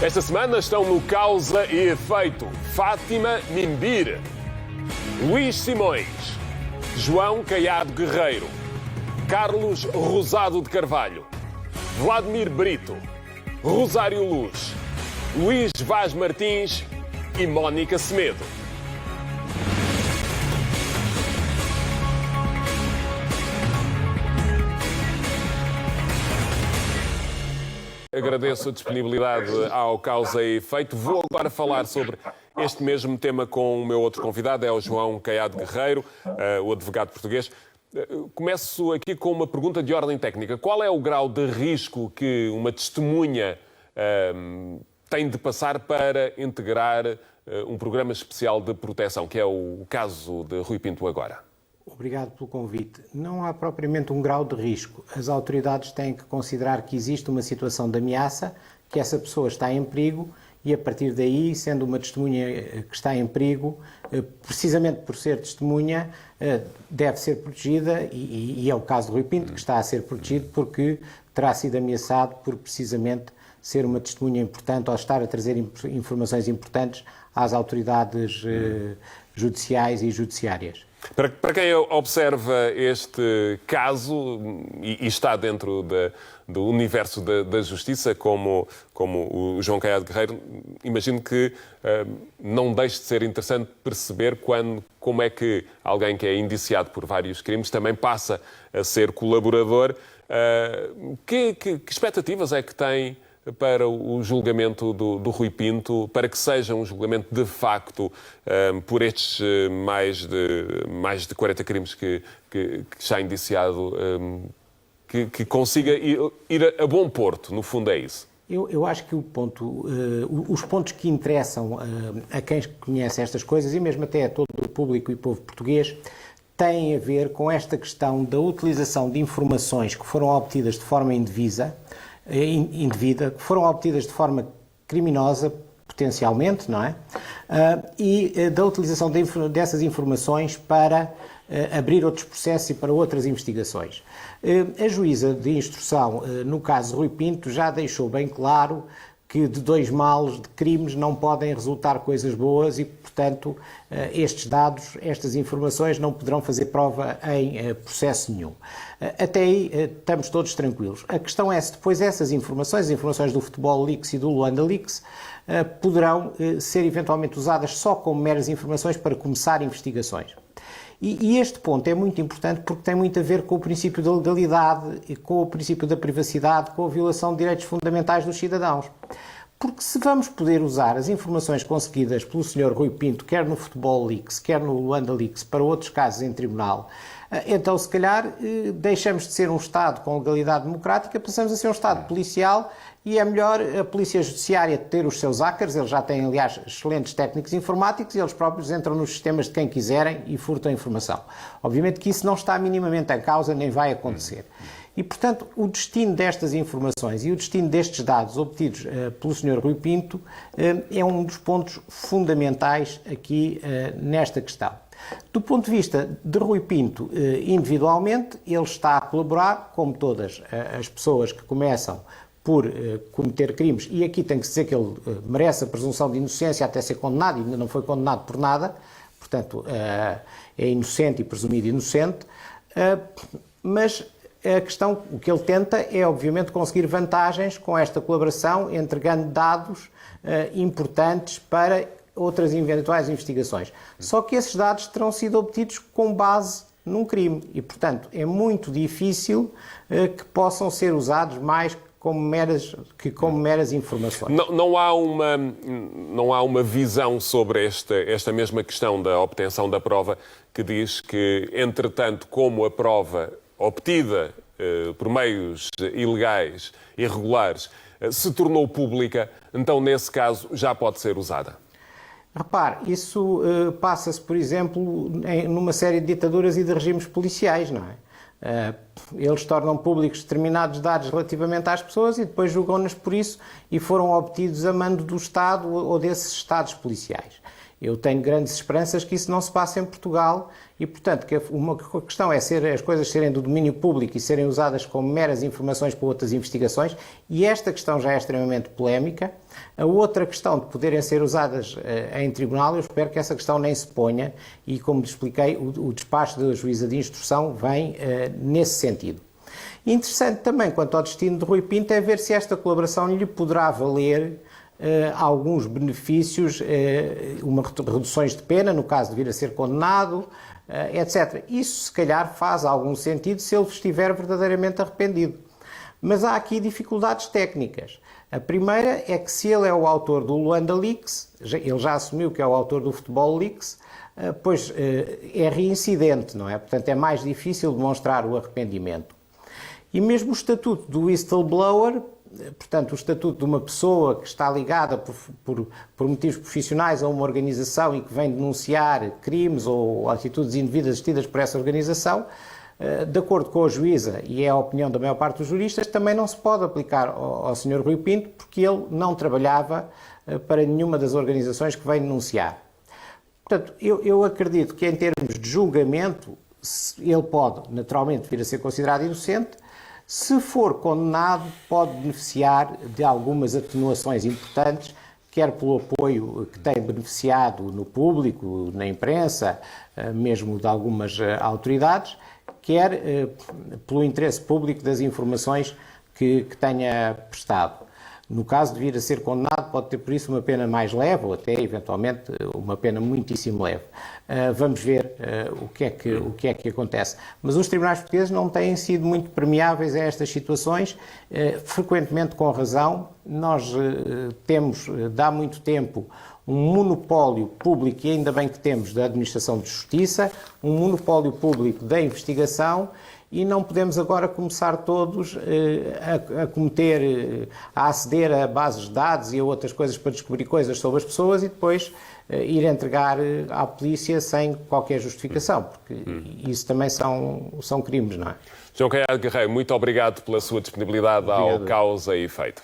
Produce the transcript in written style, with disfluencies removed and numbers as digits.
Esta semana estão no Causa e Efeito Fátima Mimbir, Luís Simões, João Caiado Guerreiro, Carlos Rosado de Carvalho, Vladimir Brito, Rosário Luz, Luís Vaz Martins e Mónica Semedo. Agradeço a disponibilidade ao Causa e Efeito. Vou agora falar sobre este mesmo tema com o meu outro convidado, é o João Caiado Guerreiro, o advogado português. Começo aqui com uma pergunta de ordem técnica. Qual é o grau de risco que uma testemunha tem de passar para integrar um programa especial de proteção, que é o caso de Rui Pinto agora? Obrigado pelo convite. Não há propriamente um grau de risco. As autoridades têm que considerar que existe uma situação de ameaça, que essa pessoa está em perigo e, a partir daí, sendo uma testemunha que está em perigo, precisamente por ser testemunha, deve ser protegida e é o caso de Rui Pinto, que está a ser protegido porque terá sido ameaçado por precisamente ser uma testemunha importante ou estar a trazer informações importantes às autoridades judiciais e judiciárias. Para quem observa este caso e está dentro do universo da justiça, como o João Caiado Guerreiro, imagino que não deixe de ser interessante perceber como é que alguém que é indiciado por vários crimes também passa a ser colaborador. Que expectativas é que tem para o julgamento do Rui Pinto, para que seja um julgamento de facto por estes mais de 40 crimes que está indiciado, que consiga ir a bom porto, no fundo é isso? Eu acho que os pontos que interessam a quem conhece estas coisas, e mesmo até a todo o público e povo português, têm a ver com esta questão da utilização de informações que foram obtidas de forma indevida, que foram obtidas de forma criminosa, potencialmente, não é? E da utilização dessas informações para abrir outros processos e para outras investigações. A juíza de instrução, no caso de Rui Pinto, já deixou bem claro que de dois males, de crimes, não podem resultar coisas boas e, portanto, estes dados, estas informações não poderão fazer prova em processo nenhum. Até aí estamos todos tranquilos. A questão é se depois essas informações, as informações do Futebol Leaks e do Luanda Leaks, poderão ser eventualmente usadas só como meras informações para começar investigações. E este ponto é muito importante porque tem muito a ver com o princípio da legalidade, e com o princípio da privacidade, com a violação de direitos fundamentais dos cidadãos. Porque se vamos poder usar as informações conseguidas pelo Sr. Rui Pinto, quer no Futebol Leaks, quer no Luanda Leaks, para outros casos em tribunal, então se calhar deixamos de ser um Estado com legalidade democrática, passamos a ser um Estado policial e é melhor a Polícia Judiciária ter os seus hackers, eles já têm, aliás, excelentes técnicos informáticos e eles próprios entram nos sistemas de quem quiserem e furtam a informação. Obviamente que isso não está minimamente em causa, nem vai acontecer. E, portanto, o destino destas informações e o destino destes dados obtidos pelo Sr. Rui Pinto é um dos pontos fundamentais aqui nesta questão. Do ponto de vista de Rui Pinto, individualmente, ele está a colaborar, como todas as pessoas que começam por cometer crimes, e aqui tem que dizer que ele merece a presunção de inocência até ser condenado, e ainda não foi condenado por nada, portanto, é inocente e presumido inocente, mas a questão, o que ele tenta é, obviamente, conseguir vantagens com esta colaboração, entregando dados importantes para outras eventuais investigações. Só que esses dados terão sido obtidos com base num crime e, portanto, é muito difícil que possam ser usados mais como meras informações. Não há uma visão sobre esta mesma questão da obtenção da prova que diz que, entretanto, como a prova obtida por meios ilegais, irregulares, se tornou pública, então, nesse caso, já pode ser usada? Repare, isso passa-se, por exemplo, numa série de ditaduras e de regimes policiais, não é? Eles tornam públicos determinados dados relativamente às pessoas e depois julgam-nas por isso e foram obtidos a mando do Estado ou desses Estados policiais. Eu tenho grandes esperanças que isso não se passe em Portugal e, portanto, que uma questão é as coisas serem do domínio público e serem usadas como meras informações para outras investigações, e esta questão já é extremamente polémica. A outra questão de poderem ser usadas em tribunal, eu espero que essa questão nem se ponha e, como lhe expliquei, o despacho da juíza de instrução vem nesse sentido. Interessante também, quanto ao destino de Rui Pinto, é ver se esta colaboração lhe poderá valer alguns benefícios, reduções de pena, no caso de vir a ser condenado, etc. Isso, se calhar, faz algum sentido se ele estiver verdadeiramente arrependido. Mas há aqui dificuldades técnicas. A primeira é que se ele é o autor do Luanda Leaks, ele já assumiu que é o autor do Futebol Leaks, pois é reincidente, não é? Portanto, é mais difícil demonstrar o arrependimento. E mesmo o estatuto do whistleblower, portanto, o estatuto de uma pessoa que está ligada por motivos profissionais a uma organização e que vem denunciar crimes ou atitudes indevidas tidas por essa organização, de acordo com a juíza, e é a opinião da maior parte dos juristas, também não se pode aplicar ao Sr. Rui Pinto, porque ele não trabalhava para nenhuma das organizações que vem denunciar. Portanto, eu acredito que em termos de julgamento, ele pode naturalmente vir a ser considerado inocente. Se for condenado, pode beneficiar de algumas atenuações importantes, quer pelo apoio que tem beneficiado no público, na imprensa, mesmo de algumas autoridades, quer pelo interesse público das informações que tenha prestado. No caso de vir a ser condenado, pode ter por isso uma pena mais leve ou até, eventualmente, uma pena muitíssimo leve. Vamos ver o que é que acontece. Mas os tribunais portugueses não têm sido muito permeáveis a estas situações, frequentemente com razão. Nós temos, de há muito tempo, um monopólio público, e ainda bem que temos, da administração de justiça, um monopólio público da investigação, e não podemos agora começar todos a aceder a bases de dados e a outras coisas para descobrir coisas sobre as pessoas e depois ir entregar à polícia sem qualquer justificação, porque isso também são crimes, não é? João Caiado Guerreiro, muito obrigado pela sua disponibilidade ao Causa e Efeito.